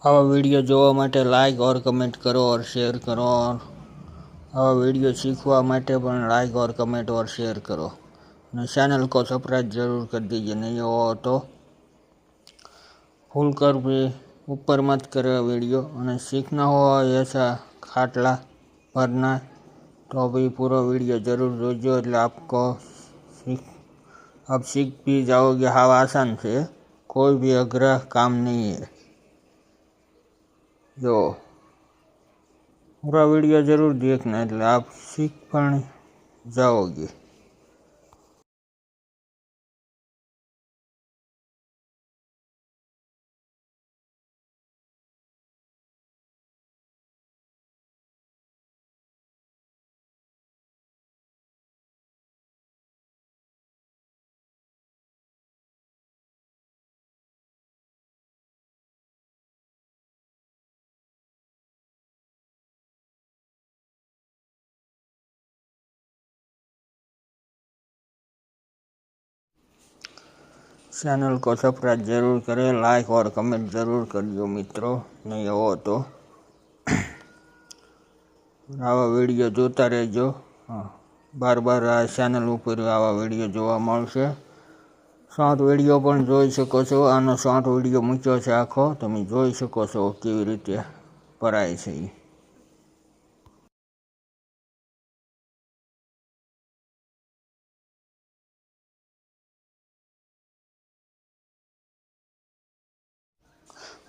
आवा वीडियो जोवा माटे लाइक और कमेंट करो और शेयर करो और आवा वीडियो सीखवा माटे पण लाइक और कमेंट और शेयर करो और चैनल को सब्सक्राइब जरूर कर दीजिए। नहीं हो तो फुल कर भी ऊपर मत करो वीडियो। और सीखना हो ऐसा खाटला भरना तो भी पूरा वीडियो जरूर जोजो એટલે आपको आप सीख भी जाओगे। हाव आसान से कोई भी अग्रह काम नहीं है। जो पूरा वीडियो जरूर देखना એટલે आप सीख पण जाओगे। चैनल को सब्सक्राइब जरूर करें, लाइक और कमेंट जरूर करियो मित्रों। नहीं हो तो आवा वीडियो जोता रहो। बार बार आ चैनल पर आवा वीडियो जोवा मळशे। शॉर्ट वीडियो पण जोई शको छो। आनो शॉर्ट वीडियो मूक्यो छे आखो, तमे जोई शको छो केवी रीते भराय छे।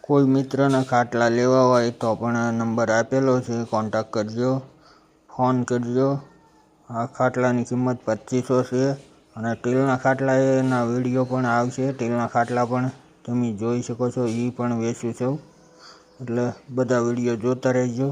कोई मित्र ने खाटला लेवा होय तो पण नंबर आपेलो छे, कॉन्टेक्ट करजो, फोन करजो। आ खाटलानी किंमत 2500 छे अने टीलना खाटला एना विडियो पण आवशे। टीलना खाटला पण तमे जोई शको छो, ई पण वेचुं छुं। એટલે બધા વિડીયો જોતા રહેજો।